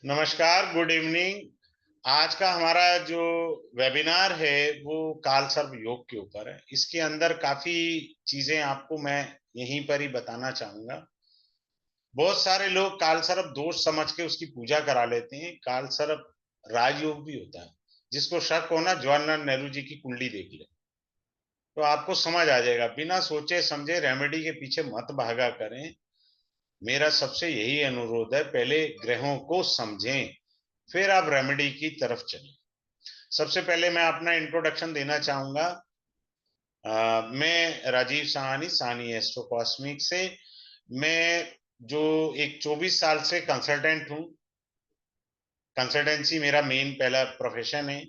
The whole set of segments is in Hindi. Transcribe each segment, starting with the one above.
नमस्कार, गुड इवनिंग। आज का हमारा जो वेबिनार है वो काल सर्प योग के ऊपर है। इसके अंदर काफी चीजें आपको मैं यहीं पर ही बताना चाहूंगा। बहुत सारे लोग काल सर्प दोष समझ के उसकी पूजा करा लेते हैं। काल सर्प राजयोग भी होता है। जिसको शक हो ना, जवाहरलाल नेहरू जी की कुंडली देख ले तो आपको समझ आ जाएगा। बिना सोचे समझे रेमेडी के पीछे मत भागा करें। मेरा सबसे यही अनुरोध है, पहले ग्रहों को समझें, फिर आप रेमेडी की तरफ चलें। सबसे पहले मैं अपना इंट्रोडक्शन देना चाहूंगा। मैं राजीव साहनी, साहनी एस्ट्रो कॉस्मिक से। मैं जो एक 24 साल से कंसल्टेंट हूँ। कंसल्टेंसी मेरा मेन पहला प्रोफेशन है।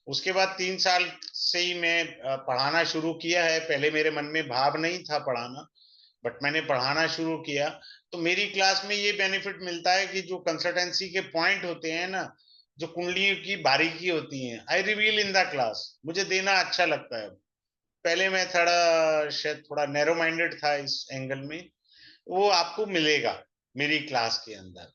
उसके बाद 3 साल से ही मैं पढ़ाना शुरू किया है। पहले मेरे मन में भाव नहीं था पढ़ाना, बट मैंने पढ़ाना शुरू किया। तो मेरी क्लास में ये बेनिफिट मिलता है कि जो कंसल्टेंसी के पॉइंट होते हैं ना, जो कुंडलियों की बारीकी होती है, I reveal in the class. मुझे देना अच्छा लगता है। पहले मैं थोड़ा शायद थोड़ा नैरो माइंडेड था इस एंगल में। वो आपको मिलेगा मेरी क्लास के अंदर।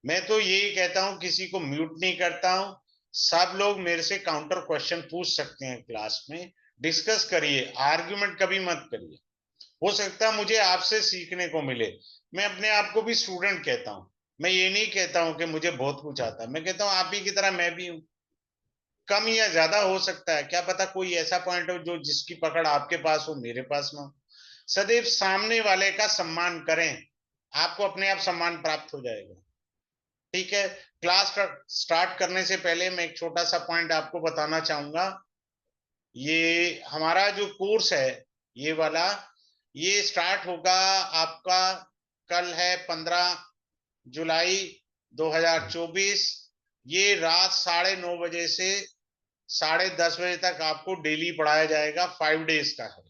मैं तो यही कहता हूं, किसी को म्यूट नहीं करता हूं। सब लोग मेरे से काउंटर क्वेश्चन पूछ सकते हैं क्लास में। डिस्कस करिए, आर्ग्यूमेंट कभी मत करिए। हो सकता है मुझे आपसे सीखने को मिले। मैं अपने आप को भी स्टूडेंट कहता हूँ। मैं ये नहीं कहता हूँ कि मुझे बहुत कुछ आता है। मैं कहता हूँ आप ही की तरह मैं भी हूँ। कम या ज्यादा हो सकता है, क्या पता कोई ऐसा पॉइंट हो जो जिसकी पकड़ आपके पास हो, मेरे पास ना हो। सदैव सामने वाले का सम्मान करें, आपको अपने आप सम्मान प्राप्त हो जाएगा। ठीक है। क्लास स्टार्ट करने से पहले मैं एक छोटा सा पॉइंट आपको बताना चाहूंगा। ये हमारा जो कोर्स है, ये वाला, ये स्टार्ट होगा आपका। कल है 15 जुलाई 2024। ये रात 9:30 बजे से 10:30 बजे तक आपको डेली पढ़ाया जाएगा। 5 डेज का है।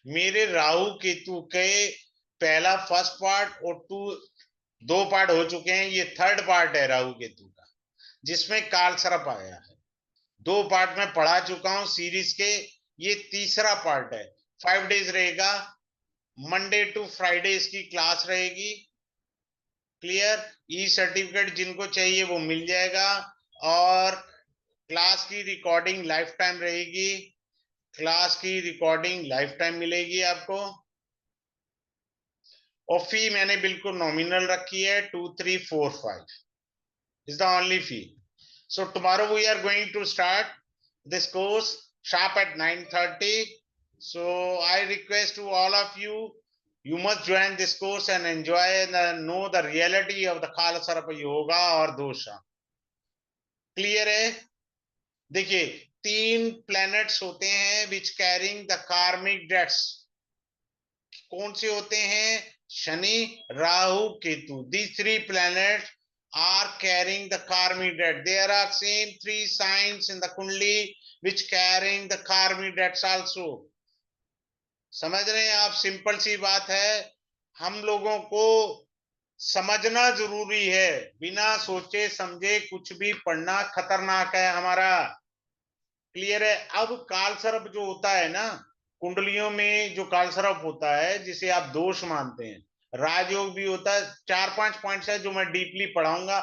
मेरे राहु केतु के पहला फर्स्ट पार्ट और दो पार्ट हो चुके हैं। ये थर्ड पार्ट है राहु केतु का, जिसमें काल सर्प आया है। 2 पार्ट में पढ़ा चुका हूं सीरीज के। ये तीसरा पार्ट है। 5 डेज रहेगा। मंडे टू फ्राइडे इसकी क्लास रहेगी। क्लियर। ई सर्टिफिकेट जिनको चाहिए वो मिल जाएगा। और क्लास की रिकॉर्डिंग लाइफ टाइम रहेगी। क्लास की रिकॉर्डिंग लाइफ टाइम मिलेगी आपको। और फी मैंने बिल्कुल नॉमिनल रखी है, 2345 is the only fee. So tomorrow we are going to start this course sharp at 9:30. So I request to all of you, you must join this course and enjoy and know the reality of the Kala Sarapa Yoga और दोषा। क्लियर है? देखिए, 3 प्लैनेट्स होते हैं विच कैरिंग द कार्मिक डेट्स। कौन से होते हैं? Shani, Rahu, Ketu. these 3 planets are carrying the karmic debt. There are same 3 signs in the kundali which carrying the karmic debts also. समझ रहे हैं आप? सिंपल सी बात है। हम लोगों को समझना जरूरी है। बिना सोचे समझे कुछ भी पढ़ना खतरनाक है हमारा। क्लियर है? अब काल सर्प जो होता है ना, कुंडलियों में जो काल सर्प होता है जिसे आप दोष मानते हैं, राजयोग भी होता है। 4-5 पॉइंट्स है जो मैं डीपली पढ़ाऊंगा।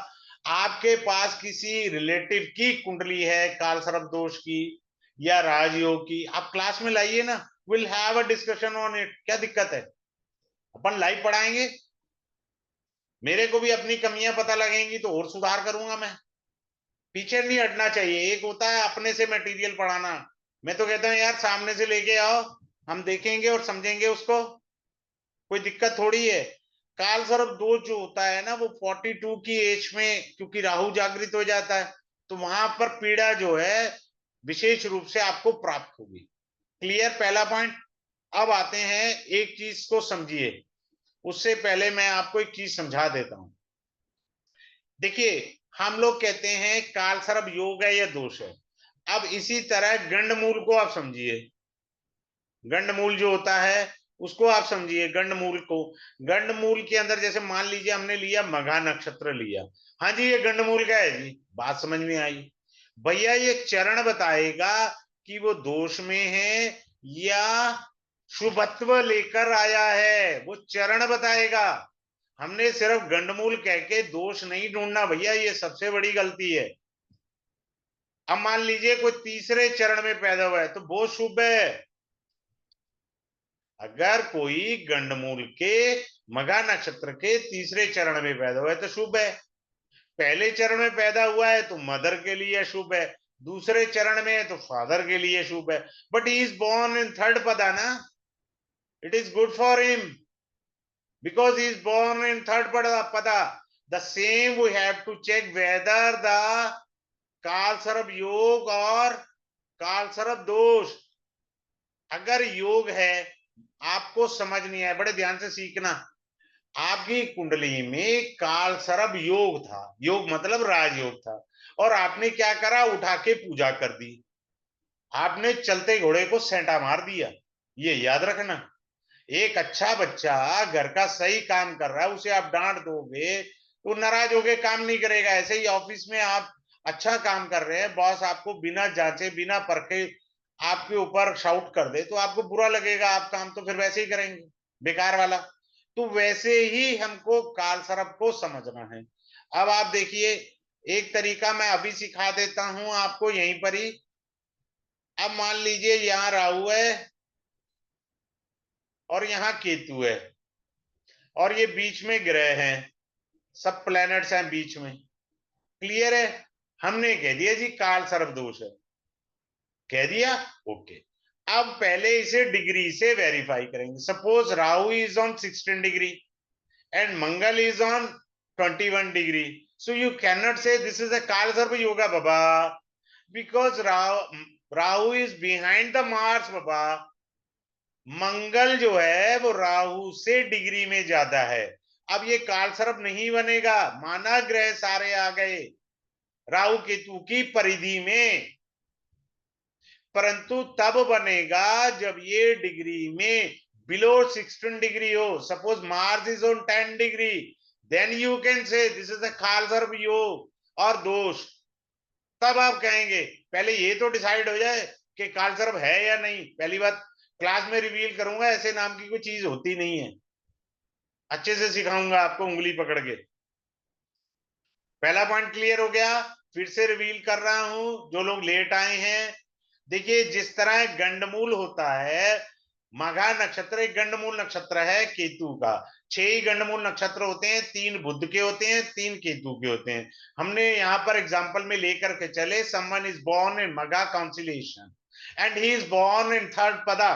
आपके पास किसी रिलेटिव की कुंडली है काल सर्प दोष की या राजयोग की, आप क्लास में लाइए ना। Will have a discussion on it. क्या दिक्कत है? अपन लाइव पढ़ाएंगे। मेरे को भी अपनी कमियां पता लगेंगी तो और सुधार करूंगा मैं। पीछे नहीं हटना चाहिए। एक होता है अपने से मटेरियल पढ़ाना। मैं तो कहता हूँ यार, सामने से लेके आओ, हम देखेंगे और समझेंगे उसको। कोई दिक्कत थोड़ी है। काल सर्प दोष जो होता है ना, वो 42 की एज में क्योंकि राहु जागृत हो जाता है, तो वहां पर पीड़ा जो है विशेष रूप से आपको प्राप्त होगी। क्लियर? पहला पॉइंट। अब आते हैं, एक चीज को समझिए। उससे पहले मैं आपको एक चीज समझा देता हूं। देखिए, हम लोग कहते हैं काल सर्प योग है या दोष है। अब इसी तरह गंडमूल को आप समझिए। गंडमूल जो होता है उसको आप समझिए। गंडमूल को, गंडमूल के अंदर जैसे मान लीजिए हमने लिया मघा नक्षत्र लिया। हाँ जी, ये गंडमूल का है जी। बात समझ में आई? भैया ये चरण बताएगा कि वो दोष में है या शुभत्व लेकर आया है। वो चरण बताएगा। हमने सिर्फ गंडमूल कह के दोष नहीं ढूंढना भैया, ये सबसे बड़ी गलती है। अब मान लीजिए कोई तीसरे चरण में पैदा हुआ है तो वो शुभ है। अगर कोई गंडमूल के मघा नक्षत्र के तीसरे चरण में पैदा हुआ है तो शुभ है। पहले चरण में पैदा हुआ है तो मदर के लिए शुभ है, दूसरे चरण में है तो फादर के लिए शुभ है। But he is born in third पदा ना, it is good for him because he is born in third pada. The same we have to check whether the कालसर्प yog और कालसर्प दोष। अगर योग है, आपको समझ नहीं आया, बड़े ध्यान से सीखना। आपकी कुंडली में कालसर्प योग था, योग मतलब राजयोग था, और आपने क्या करा, उठा के पूजा कर दी। आपने चलते घोड़े को सेंटा मार दिया। ये याद रखना। एक अच्छा बच्चा घर का सही काम कर रहा है, उसे आप डांट दोगे तो नाराज होके काम नहीं करेगा। ऐसे ही ऑफिस में आप अच्छा काम कर रहे हैं, बॉस आपको बिना जांचे बिना परखे आपके ऊपर शाउट कर दे तो आपको बुरा लगेगा, आप काम तो फिर वैसे ही करेंगे, बेकार वाला। तो वैसे ही हमको कालसर्प को समझना है। अब आप देखिए, एक तरीका मैं अभी सिखा देता हूं आपको यहीं पर ही। अब मान लीजिए यहां राहु है और यहाँ केतु है, और ये बीच में ग्रह हैं, सब प्लैनेट्स हैं बीच में। क्लियर है? हमने कह दिया जी काल सर्प दोष है, कह दिया, ओके। अब पहले इसे डिग्री से वेरीफाई करेंगे। Suppose Rahu is on 16 degree and Mangal is on 21 degree, so you can not say this is a Kaal Sarp yoga बाबा, because Rahu is behind the Mars बाबा। मंगल जो है वो राहु से डिग्री में ज्यादा है। अब ये कालसर्प नहीं बनेगा, माना ग्रह सारे आ गए राहु केतु की परिधि में, परंतु तब बनेगा जब ये डिग्री में बिलो 16 डिग्री हो। Suppose Mars is on 10 degree, then you can say this is a Kaalsarp yog और दोष। तब आप कहेंगे, पहले ये तो डिसाइड हो जाए कि कालसर्प है या नहीं। पहली बात, क्लास में रिवील करूंगा, ऐसे नाम की कोई चीज होती नहीं है, अच्छे से सिखाऊंगा आपको उंगली पकड़ के। पहला पॉइंट क्लियर हो गया। फिर से रिवील कर रहा हूं जो लोग लेट आए हैं। देखिए, जिस तरह गंडमूल होता है, माघा नक्षत्र एक गंडमूल नक्षत्र है केतु का। 6 ही गंडमूल नक्षत्र होते हैं, 3 बुध के होते हैं, 3 केतु के होते हैं। हमने यहां पर एग्जांपल में लेकर के चले, someone is born in Magha constellation and he is born in third pada.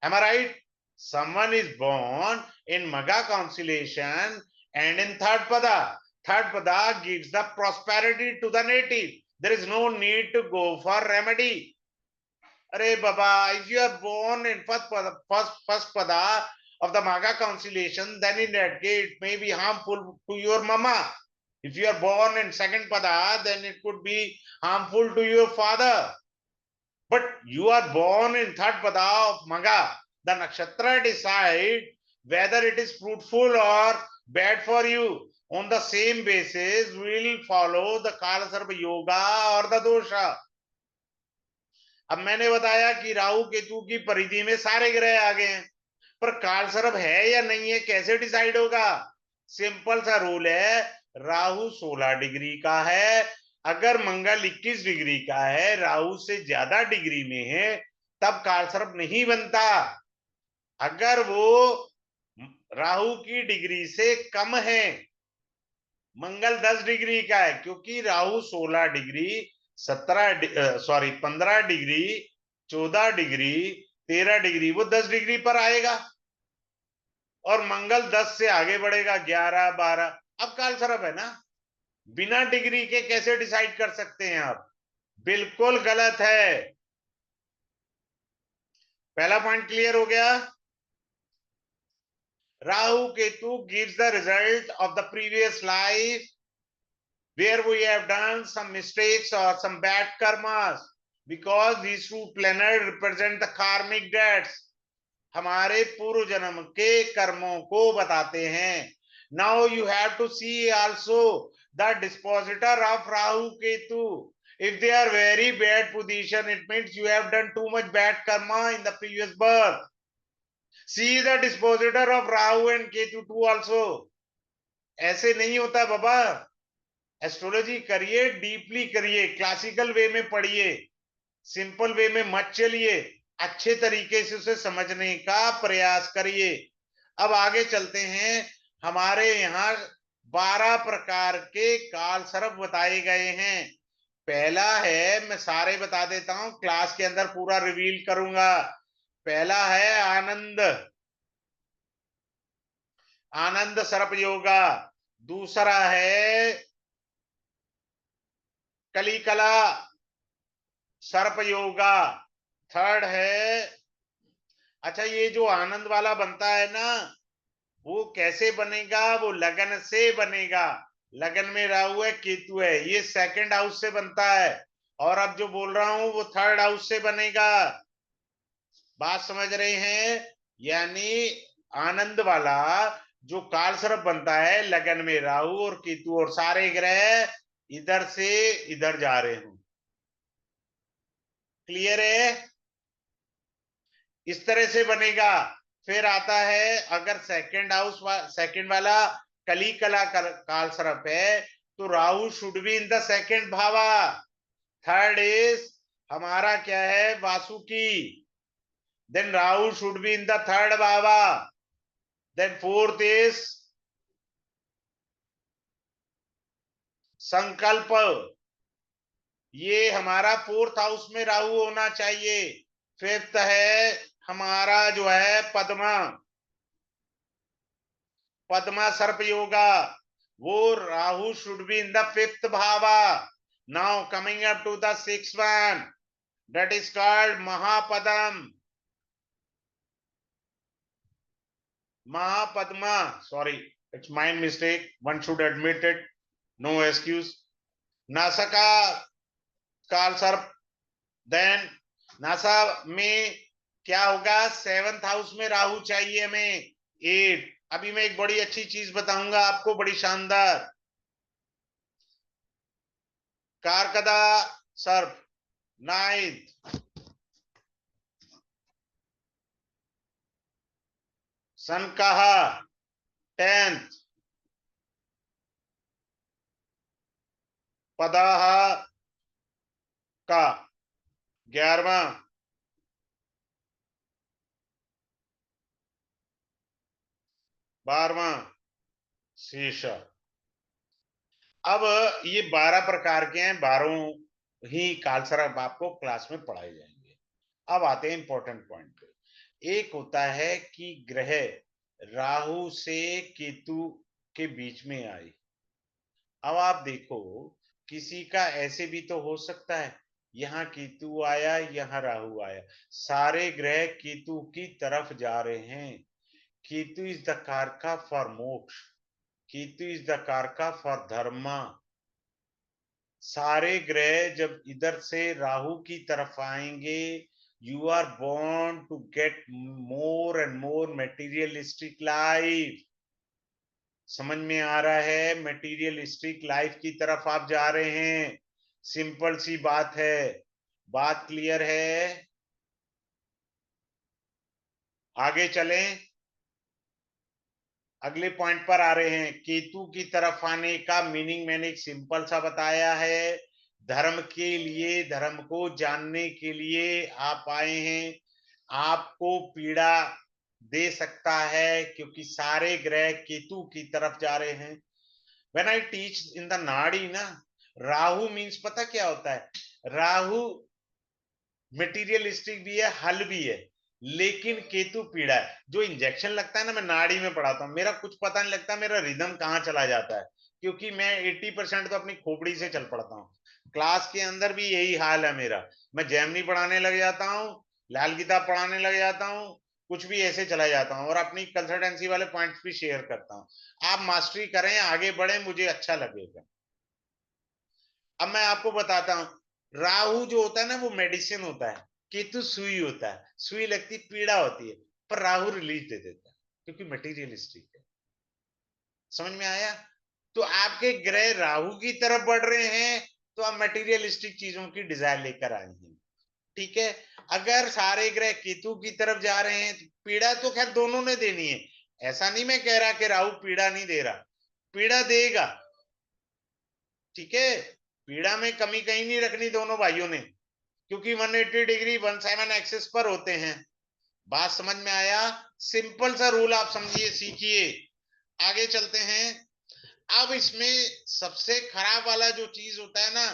Am I right? Someone is born in Magha constellation and in third pada. Third pada gives the prosperity to the native. There is no need to go for remedy. Arey Baba, if you are born in first pada of the Magha constellation, then in that case it may be harmful to your mama. If you are born in second pada, then it could be harmful to your father. But you are born in third pada of Magha. The nakshatra decide whether it is fruitful or bad for you. On the same basis, we will follow the Kalasarpa yoga or the dosha. अब मैंने बताया कि राहु केतु की परिधि में सारे ग्रह आ गए हैं, पर कालसर्प है या नहीं है कैसे डिसाइड होगा? सिंपल सा रूल है, राहु 16 डिग्री का है, अगर मंगल 21 डिग्री का है, राहु से ज्यादा डिग्री में है, तब कालसर्प नहीं बनता। अगर वो राहु की डिग्री से कम है, मंगल 10 डिग्री का है, क्योंकि Rahu 16 degree 15 degree 14 degree 13 degree वो 10 डिग्री पर आएगा, और मंगल 10 से आगे बढ़ेगा 11 12। अब कालसर्प है ना, बिना डिग्री के कैसे डिसाइड कर सकते हैं आप? बिल्कुल गलत है। पहला पॉइंट क्लियर हो गया। Rahu Ketu gives the result of the previous life where we have done some mistakes or some bad karmas, because these two planets represent the karmic debts. हमारे पूर्व जन्म के कर्मों को बताते हैं। Now you have to see also the dispositor of Rahu Ketu. If they are very bad position, it means you have done too much bad karma in the previous birth. See the dispositor of Rahu and Ketu too also. ऐसे नहीं होता बाबा। एस्ट्रोलॉजी करिए, डीपली करिए, क्लासिकल वे में पढ़िए, सिंपल वे में मत चलिए, अच्छे तरीके से उसे समझने का प्रयास करिए। अब आगे चलते हैं। हमारे यहाँ 12 प्रकार के काल सर्प बताए गए हैं। पहला है, मैं सारे बता देता हूं, क्लास के अंदर पूरा रिवील करूंगा। पहला है आनंद, आनंद सर्प योगा। दूसरा है कलिकला सर्प योगा। थर्ड है, अच्छा ये जो आनंद वाला बनता है ना, वो कैसे बनेगा? वो लगन से बनेगा। लगन में राहु है, केतु है, ये सेकंड हाउस से बनता है। और अब जो बोल रहा हूं वो थर्ड हाउस से बनेगा। बात समझ रहे हैं? यानी आनंद वाला जो काल सर्प बनता है, लगन में राहु और केतु और सारे ग्रह इधर से इधर जा रहे हूं। क्लियर है? इस तरह से बनेगा। फिर आता है, अगर सेकंड वाला कली कला काल सर्प है, तो Rahu should be in the second भावा। थर्ड इज हमारा क्या है, Vasuki. Then Rahu should be in the third भावा। देन फोर्थ इज संकल्प। ये हमारा फोर्थ हाउस में राहु होना चाहिए। फिफ्थ है हमारा जो है पद्मा, पद्मा सर्प योगा। वो Rahu should be in the fifth भावा। Now coming up to the six one, that is called Mahapadma, Mahapadma. Sorry, it's my mistake, one should admit it, no excuse। नासका काल सर्प। देन नासा में क्या होगा, सेवंथ हाउस में राहु चाहिए हमें। एट। अभी मैं एक बड़ी अच्छी चीज बताऊंगा आपको, बड़ी शानदार। कारकदा सर्प नाइन्थ। सनकाहा 10th। पदाह का 11वां। 12वां शेष। अब ये 12 प्रकार के हैं, 12 ही कालसर्प आपको क्लास में पढ़ाए जाएंगे। अब आते हैं इंपॉर्टेंट पॉइंट पे। एक होता है कि ग्रह राहु से केतु के बीच में आए। अब आप देखो, किसी का ऐसे भी तो हो सकता है, यहाँ केतु आया, यहाँ राहु आया, सारे ग्रह केतु की तरफ जा रहे हैं। केतु इज द कारका फॉर मोक्ष, केतु इज द कारका फॉर धर्मा। सारे ग्रह जब इधर से राहु की तरफ आएंगे, you are born to get more and more materialistic life. समझ में आ रहा है? मेटीरियलिस्टिक लाइफ की तरफ आप जा रहे हैं। सिंपल सी बात है। बात क्लियर है? आगे चलें, अगले पॉइंट पर आ रहे हैं। केतु की तरफ आने का मीनिंग मैंने एक सिंपल सा बताया है। धर्म के लिए, धर्म को जानने के लिए आप आए हैं। आपको पीड़ा दे सकता है क्योंकि सारे ग्रह केतु की तरफ जा रहे हैं। When I teach in the नाड़ी ना, राहु मीन्स पता क्या होता है? राहु मटेरियलिस्टिक भी है, हल भी है, लेकिन केतु पीड़ा है। जो इंजेक्शन लगता है ना, मैं नाड़ी में पढ़ाता हूँ, मेरा कुछ पता नहीं लगता मेरा रिदम कहाँ चला जाता है, क्योंकि मैं 80% तो अपनी खोपड़ी से चल पड़ता हूँ। क्लास के अंदर भी यही हाल है मेरा। मैं जैमनी पढ़ाने लग जाता हूँ, लाल किताब पढ़ाने लग जाता हूँ, कुछ भी ऐसे चला जाता हूँ और अपनी कंसल्टेंसी वाले पॉइंट्स भी शेयर करता हूँ। आप मास्टरी करें, आगे बढ़े, मुझे अच्छा लगेगा। अब मैं आपको बताता हूं, राहु जो होता है ना, वो मेडिसिन होता है। केतु सुई होता है, सुई लगती पीड़ा होती है, पर राहु रिलीफ दे देता है क्योंकि मटेरियलिस्टिक है। समझ में आया? तो आपके ग्रह राहु की तरफ बढ़ रहे हैं, तो आप मटेरियलिस्टिक चीजों की डिजायर लेकर आए हैं। ठीक है? अगर सारे ग्रह केतु की तरफ जा रहे हैं, तो पीड़ा तो खैर दोनों ने देनी है। ऐसा नहीं मैं कह रहा कि राहु पीड़ा नहीं दे रहा, पीड़ा देगा, ठीक है, पीड़ा में कमी कहीं नहीं रखनी दोनों भाइयों ने, क्योंकि 180 डिग्री 17 एक्सिस पर होते हैं। बात समझ में आया? सिंपल सा रूल आप समझिए, सीखिए, आगे चलते हैं। अब इसमें सबसे खराब वाला जो चीज होता है ना,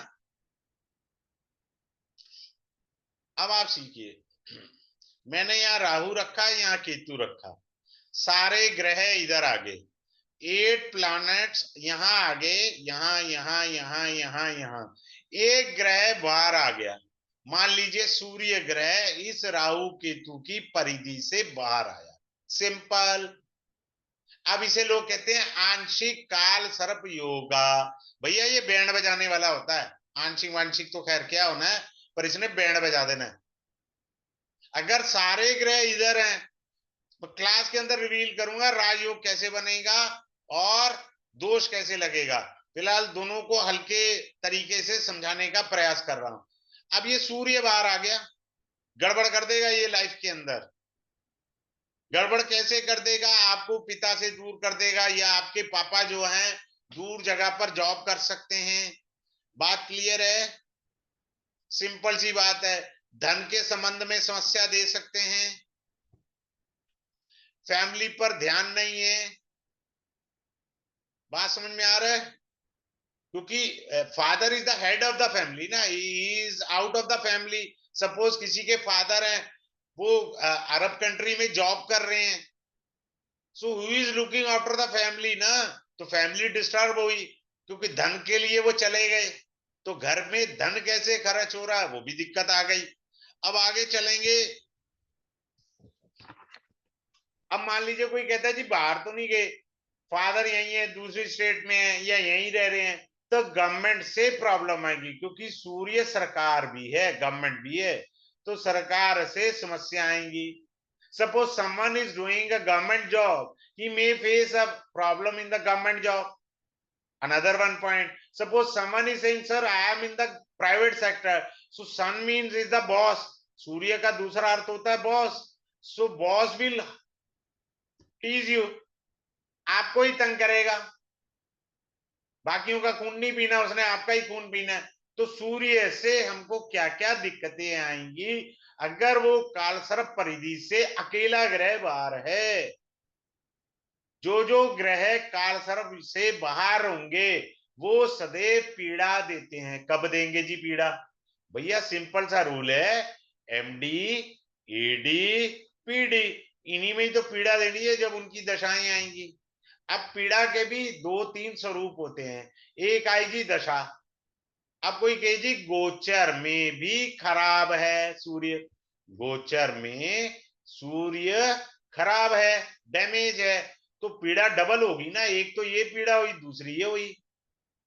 अब आप सीखिए। मैंने यहाँ राहु रखा, यहाँ केतु रखा, सारे ग्रह इधर आगे, 8 प्लैनेट्स यहाँ आगे, यहाँ यहाँ यहाँ यहाँ यहाँ, एक ग्रह बाहर आ गया। मान लीजिए सूर्य ग्रह इस राहु केतु की परिधि से बाहर आया, सिंपल। अब इसे लोग कहते हैं आंशिक काल सर्प योगा। भैया ये बैंड बजाने वाला होता है, आंशिक वांशिक तो खैर क्या होना है, पर इसने बैंड बजा देना है। अगर सारे ग्रह इधर हैं तो क्लास के अंदर रिवील करूंगा राजयोग कैसे बनेगा और दोष कैसे लगेगा। फिलहाल दोनों को हल्के तरीके से समझाने का प्रयास कर रहा हूं। अब ये सूर्य बाहर आ गया, गड़बड़ कर देगा ये लाइफ के अंदर। गड़बड़ कैसे कर देगा? आपको पिता से दूर कर देगा, या आपके पापा जो हैं दूर जगह पर जॉब कर सकते हैं। बात क्लियर है? सिंपल सी बात है। धन के संबंध में समस्या दे सकते हैं, फैमिली पर ध्यान नहीं है। बात समझ में आ रहा है? क्योंकि father is the head of the family ना, he is out of the family. Suppose किसी के फादर हैं, वो अरब कंट्री में जॉब कर रहे हैं, so who is looking after the family ना, तो फैमिली डिस्टर्ब हुई, क्योंकि धन के लिए वो चले गए, तो घर में धन कैसे खर्च हो रहा है वो भी दिक्कत आ गई। अब आगे चलेंगे। अब मान लीजिए कोई कहता है जी बाहर तो नहीं गए, फादर यही है, दूसरी स्टेट में है या यहीं रह रहे हैं, तो गवर्नमेंट से प्रॉब्लम आएगी, क्योंकि सूर्य सरकार भी है, गवर्नमेंट भी है, तो सरकार से समस्या आएंगी। Suppose someone is doing a government job, he may face a problem in the government job. Another one point, suppose someone is saying sir I am in the private sector, so sun means is the boss, सूर्य का दूसरा अर्थ होता है boss, so boss will tease you, आपको ही तंग करेगा, बाकियों का खून नहीं पीना उसने, आपका ही खून पीना है। तो सूर्य से हमको क्या क्या दिक्कतें आएंगी अगर वो कालसर्प परिधि से अकेला ग्रह बाहर है। जो जो ग्रह कालसर्प से बाहर होंगे वो सदैव पीड़ा देते हैं। कब देंगे जी पीड़ा? भैया सिंपल सा रूल है, एमडी, एडी, पीडी, इन्हीं में ही तो पीड़ा देनी है जब उनकी दशाएं आएंगी। अब पीड़ा के भी 2-3 स्वरूप होते हैं। एक आई जी दशा, अब कोई कहे जी गोचर में भी खराब है सूर्य, गोचर में सूर्य खराब है, डैमेज है, तो पीड़ा डबल होगी ना, एक तो ये पीड़ा हुई, दूसरी ये हुई।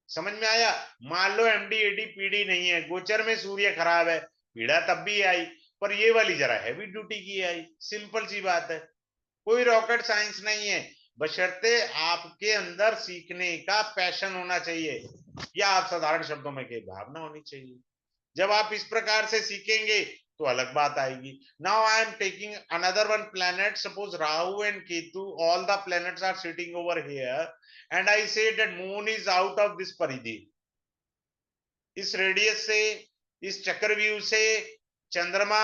समझ में आया? मान लो एमडी एडी पीडी नहीं है, गोचर में सूर्य खराब है, पीड़ा तब भी आई, पर ये वाली जरा हैवी ड्यूटी की आई। सिंपल सी बात है, कोई रॉकेट साइंस नहीं है, बशर्ते आपके अंदर सीखने का पैशन होना चाहिए, या आप साधारण शब्दों में कहे भावना होनी चाहिए। जब आप इस प्रकार से सीखेंगे तो अलग बात आएगी। Now I am taking another one planet, suppose Rahu and Ketu, all the planets are sitting over here, and I say that moon is out of this परिधि, इस रेडियस से, इस चक्रव्यूह से चंद्रमा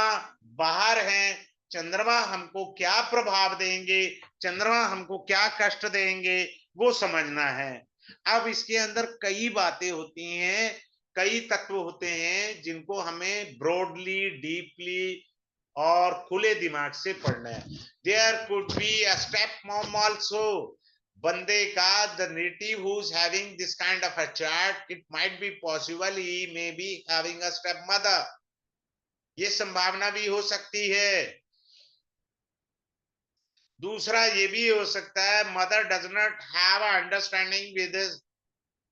बाहर हैं। चंद्रमा हमको क्या प्रभाव देंगे, चंद्रमा हमको क्या कष्ट देंगे, वो समझना है। अब इसके अंदर कई बातें होती हैं, कई तत्व होते हैं जिनको हमें ब्रॉडली, डीपली और खुले दिमाग से पढ़ना है। There could be a step mom also, बंदे का, the native who's having this kind of a chart, it might be possible he may be having a stepmother, ये संभावना भी हो सकती है। दूसरा ये भी हो सकता है mother does not have understanding with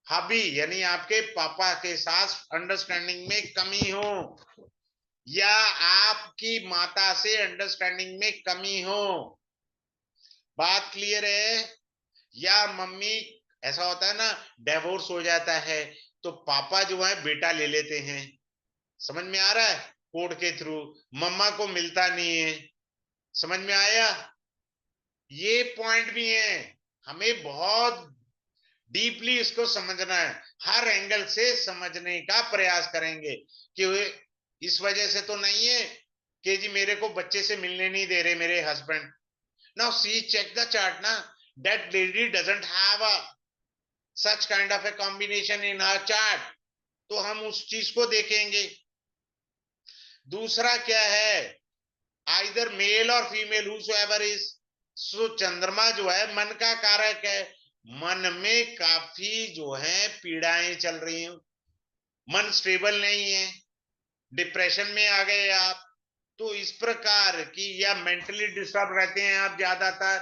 hubby, यानी आपके पापा के साथ अंडरस्टैंडिंग में कमी हो, या आपकी माता से अंडरस्टैंडिंग में कमी हो। बात क्लियर है? या मम्मी, ऐसा होता है ना, डिवोर्स हो जाता है तो पापा जो है बेटा ले लेते हैं, समझ में आ रहा है, कोर्ट के थ्रू, मम्मा को मिलता नहीं है। समझ में आया? ये पॉइंट भी है, हमें बहुत डीपली इसको समझना है, हर एंगल से समझने का प्रयास करेंगे कि इस वजह से तो नहीं है कि जी मेरे को बच्चे से मिलने नहीं दे रहे मेरे husband. Now see check the chart ना, that lady doesn't have a such kind of a combination in her chart. तो हम उस चीज को देखेंगे. दूसरा क्या है, either male or female whosoever is. So चंद्रमा जो है मन का कारक है, मन में काफी जो है पीड़ाएं चल रही हैं, मन स्टेबल नहीं है, डिप्रेशन में आ गए आप, तो इस प्रकार की, या मेंटली डिस्टर्ब रहते हैं आप ज्यादातर,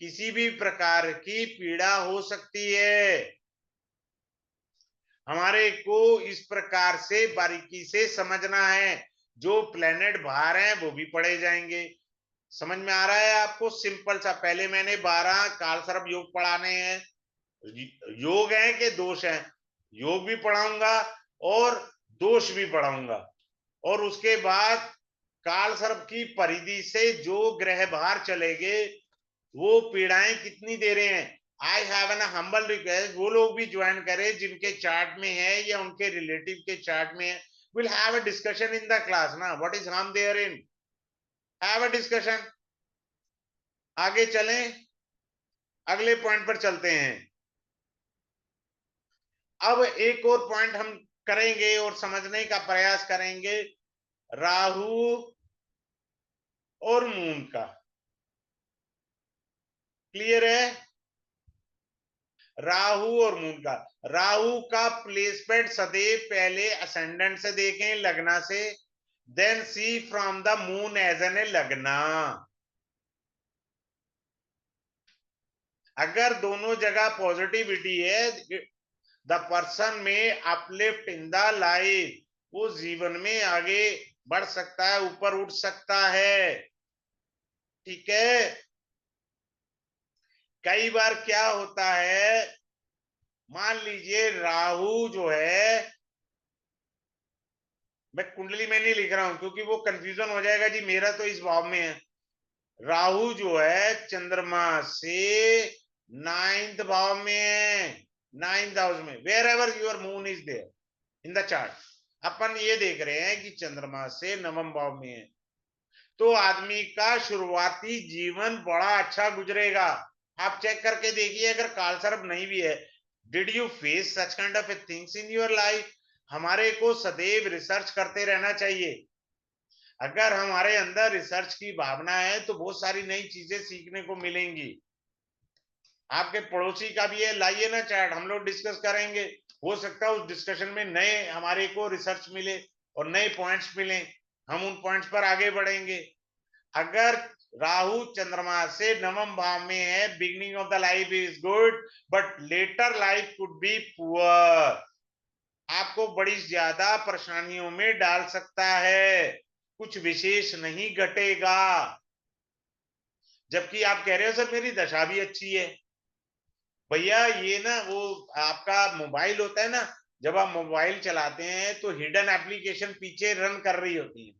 किसी भी प्रकार की पीड़ा हो सकती है. हमारे को इस प्रकार से बारीकी से समझना है. जो प्लेनेट बाहर हैं वो भी पढ़े जाएंगे. समझ में आ रहा है आपको? सिंपल सा, पहले मैंने 12 कालसर्प योग पढ़ाने हैं. योग है कि दोष है, योग भी पढ़ाऊंगा और दोष भी पढ़ाऊंगा. और उसके बाद कालसर्प की परिधि से जो ग्रह बाहर चले गए वो पीड़ाएं कितनी दे रहे हैं. I have an humble request, वो लोग भी ज्वाइन करें जिनके चार्ट में है या उनके रिलेटिव के चार्ट में है. Will have a discussion in the class ना, what is harm there in, have a discussion. आगे चलें, अगले पॉइंट पर चलते हैं. अब एक और पॉइंट हम करेंगे और समझने का प्रयास करेंगे, राहु और मून का. क्लियर है? राहु और मून का. राहु का प्लेसमेंट सदैव पहले असेंडेंट से देखें, लग्ना से, then see from the moon as an A लग्ना. अगर दोनों जगह पॉजिटिविटी है, द पर्सन में अपलिफ्ट इन द लाइफ, वो जीवन में आगे बढ़ सकता है, ऊपर उठ सकता है. ठीक है. कई बार क्या होता है, मान लीजिए राहु जो है, मैं कुंडली में नहीं लिख रहा हूं क्योंकि वो कंफ्यूजन हो जाएगा जी, मेरा तो इस भाव में है. राहु जो है चंद्रमा से 9th भाव में है, 9th हाउस में, wherever your moon is there in the chart. अपन ये देख रहे हैं कि चंद्रमा से 9वें भाव में है, तो आदमी का शुरुआती जीवन बड़ा अच्छा गुजरेगा. आप चेक करके देखिए, अगर कालसर्प नहीं भी है, did you face such kind of things in your life. हमारे को सदैव रिसर्च करते रहना चाहिए. अगर हमारे अंदर रिसर्च की भावना है तो बहुत सारी नई चीजें सीखने को मिलेंगी. आपके पड़ोसी का भी है, लाइए ना चार्ट, हम लोग डिस्कस करेंगे. हो सकता है उस डिस्कशन में नए हमारे को रिसर्च मिले और नए पॉइंट्स मिले, हम उन पॉइंट्स पर आगे बढ़ेंगे. अगर राहु चंद्रमा से 9वें भाव में है, beginning of the life is good but Later Life could be poor. आपको बड़ी ज्यादा परेशानियों में डाल सकता है, कुछ विशेष नहीं घटेगा. जबकि आप कह रहे हो सर मेरी दशा भी अच्छी है. भैया ये ना वो आपका मोबाइल होता है ना, जब आप मोबाइल चलाते हैं तो हिडन एप्लीकेशन पीछे रन कर रही होती है,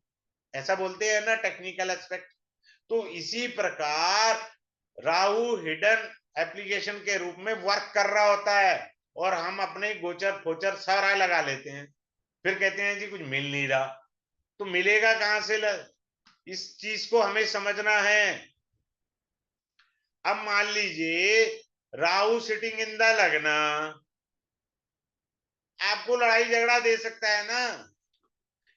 ऐसा बोलते हैं ना टेक्निकल एस्पेक्ट. तो इसी प्रकार राहु हिडन एप्लीकेशन के रूप में वर्क कर रहा होता है और हम अपने गोचर फोचर सारा लगा लेते हैं, फिर कहते हैं जी कुछ मिल नहीं रहा. तो मिलेगा कहां से इस चीज को हमें समझना है. अब मान लीजिए राहु सिटिंग इन द लग्न, आपको लड़ाई झगड़ा दे सकता है ना,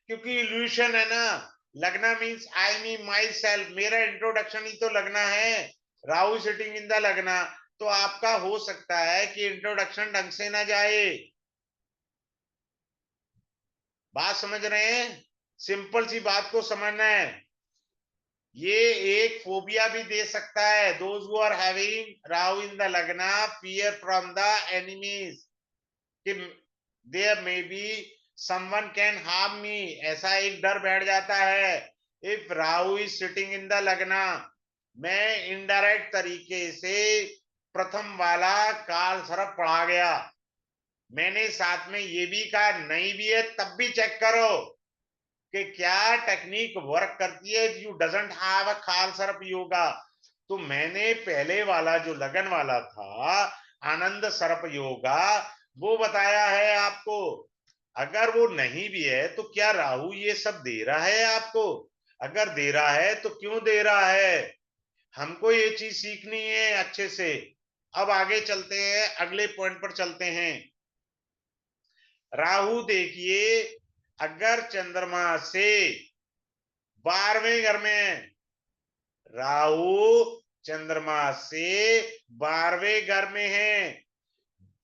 क्योंकि इल्यूशन है ना. लगना means I me my self, मेरा इंट्रोडक्शन ही तो लगना है. राहु सिटिंग इन द लगना, तो आपका हो सकता है कि इंट्रोडक्शन ढंग से ना जाए. बात समझ रहे हैं? सिंपल सी बात को समझना है. ये एक फोबिया भी दे सकता है. Those who are having Rahu in the lagna fear from the enemies, कि there may be someone can harm me, ऐसा एक डर बैठ जाता है. If Rahu is sitting in the lagna, मैं इनडायरेक्ट तरीके से प्रथम वाला काल सर्प पढ़ा गया. मैंने साथ में ये भी कहा नहीं भी है तब भी चेक करो कि क्या टेक्निक वर्क करती है. यू डजंट हैव अ काल सर्प योगा. तो मैंने पहले वाला जो लगन वाला था, आनंद सर्प योगा वो बताया है आपको। अगर वो नहीं भी है तो क्या राहु ये सब दे रहा है आपको? अगर दे रहा है तो क्यों दे रहा है? हमको ये चीज सीखनी है अच्छे से। अब आगे चलते हैं, अगले पॉइंट पर चलते हैं। राहु देखिए, अगर चंद्रमा से 12वें घर में, राहु चंद्रमा से 12वें घर में है,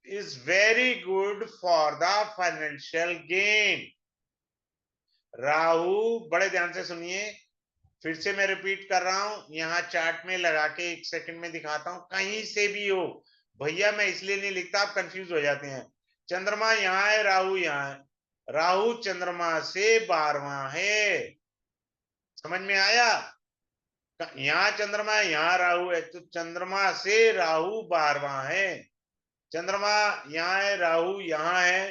is very good for the financial gain. Rahu, बड़े ध्यान से सुनिए, फिर से मैं रिपीट कर रहा हूं, यहां चार्ट में लगा के 1 सेकंड में दिखाता हूं, कहीं से भी हो भैया, मैं इसलिए नहीं लिखता, आप कंफ्यूज हो जाते हैं। चंद्रमा यहां है, राहु यहां है, राहु चंद्रमा से 12वां है। समझ में आया? यहाँ चंद्रमा है, यहाँ राहु है, तो चंद्रमा से राहु 12वां है। चंद्रमा यहाँ है, राहु यहाँ है,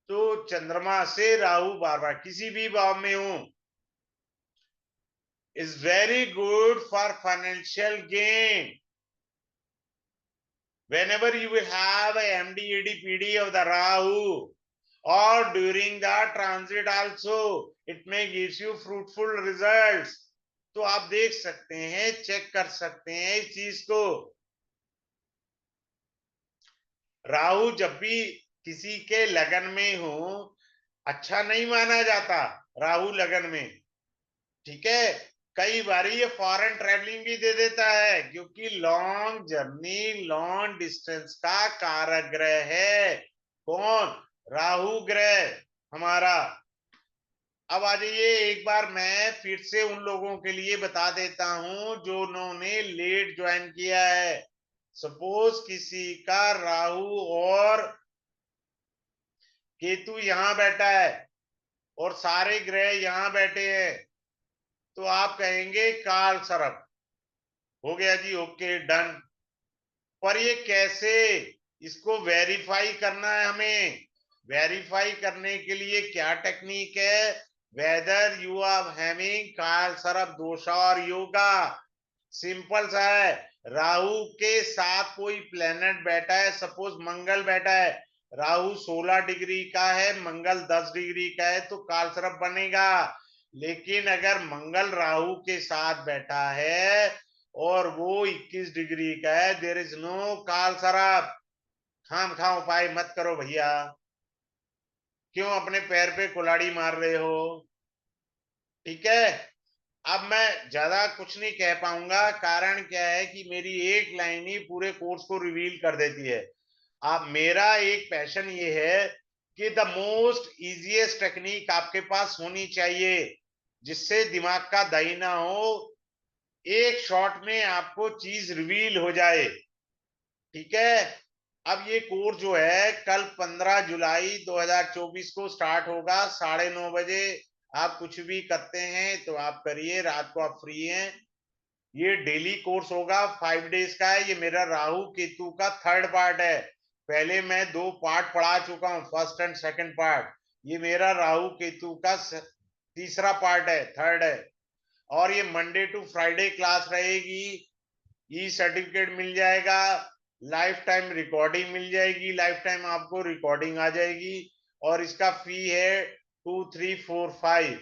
तो चंद्रमा से राहु 12वां किसी भी भाव में हो, is very good for financial gain. Whenever you will have a MD, ED, PD of the Rahu, or during the transit also, it may gives you fruitful results. तो आप देख सकते हैं, चेक कर सकते हैं इस चीज को। राहु जब भी किसी के लगन में हो, अच्छा नहीं माना जाता राहु लगन में, ठीक है। कई बार ये फॉरेन ट्रेवलिंग भी दे देता है, क्योंकि लॉन्ग जर्नी, लॉन्ग डिस्टेंस का कारक ग्रह है। कौन? राहु ग्रह हमारा। अब आ जाइए, एक बार मैं फिर से उन लोगों के लिए बता देता हूं जो उन्होंने लेट ज्वाइन किया है। सपोज किसी का राहु और केतु यहां बैठा है और सारे ग्रह यहां बैठे हैं, तो आप कहेंगे काल सर्प। हो गया जी, ओके डन। पर ये कैसे, इसको वेरीफाई करना है हमें। वेरीफाई करने के लिए क्या टेक्निक है? वेदर यू आर हैविंग काल सर्प दोष और योगा। सिंपल सा है, राहु के साथ कोई प्लेनेट बैठा है, सपोज मंगल बैठा है, राहु 16 डिग्री का है, मंगल 10 डिग्री का है, तो काल सर्प बनेगा। लेकिन अगर मंगल राहु के साथ बैठा है और वो 21 डिग्री का है, देयर इज नो काल सर्प। खाम खाम उपाय मत करो भैया, क्यों अपने पैर पे कुल्हाड़ी मार रहे हो? ठीक है। अब मैं ज्यादा कुछ नहीं कह पाऊंगा, कारण क्या है कि मेरी एक लाइन ही पूरे कोर्स को रिवील कर देती है। अब मेरा एक पैशन ये है कि द मोस्ट इजीएस्ट टेक्निक आपके पास होनी चाहिए, जिससे दिमाग का दही ना हो, एक शॉट में आपको चीज रिवील हो जाए। ठीक है। अब ये कोर्स जो है कल 15 जुलाई 2024 को स्टार्ट होगा 9:30 बजे। आप कुछ भी करते हैं तो आप करिए, रात को आप फ्री हैं। ये डेली कोर्स होगा, 5 डेज का है। ये मेरा राहु केतु का 3rd पार्ट है। पहले मैं 2 पार्ट पढ़ा चुका हूं, फर्स्ट एंड सेकंड पार्ट। ये मेरा राहु केतु का तीसरा पार्ट है, 3rd है। और ये मंडे टू फ्राइडे क्लास रहेगी। ई सर्टिफिकेट मिल जाएगा, लाइफ टाइम रिकॉर्डिंग मिल जाएगी, लाइफ टाइम आपको रिकॉर्डिंग आ जाएगी। और इसका फी है 2345।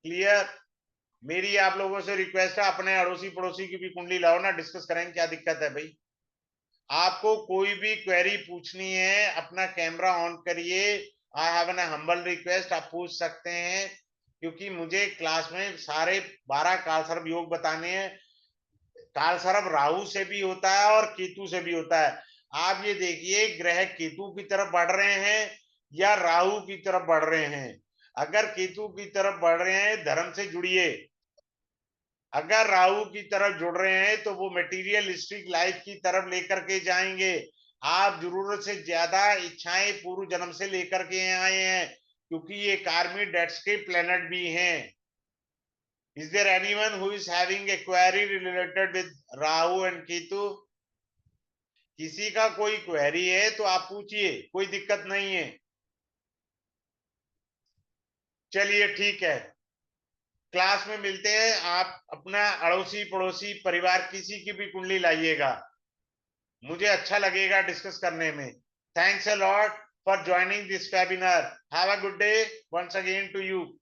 क्लियर? मेरी आप लोगों से रिक्वेस्ट है, अपने अड़ोसी पड़ोसी की भी कुंडली लाओ ना, डिस्कस करेंगे क्या दिक्कत है भाई। आपको कोई भी क्वेरी पूछनी है, अपना कैमरा ऑन करिए। I have an humble request, आप पूछ सकते हैं, क्योंकि मुझे क्लास में सारे 12 कालसर्प योग बताने हैं। कालसर्प राहु से भी होता है और केतु से भी होता है। आप ये देखिए, ग्रह केतु की तरफ बढ़ रहे हैं या राहु की तरफ बढ़ रहे हैं। अगर केतु की तरफ बढ़ रहे हैं, धर्म से जुड़िए। अगर राहु की तरफ जुड़ रहे हैं तो वो मटेरियलिस्टिक लाइफ की तरफ लेकर के जाएंगे। आप जरूरत से ज्यादा इच्छाएं पूर्व जन्म से लेकर के आए हैं, क्योंकि ये कार्मिक डेट्स के प्लेनेट भी हैं। Is there anyone who is having a query related with Rahu and Ketu? किसी का कोई क्वेरी है तो आप पूछिए, कोई दिक्कत नहीं है। चलिए ठीक है, क्लास में मिलते हैं। आप अपना अड़ोसी पड़ोसी परिवार किसी की भी कुंडली लाइएगा। मुझे अच्छा लगेगा डिस्कस करने में. Thanks a lot for joining this webinar. Have a good day once again to you.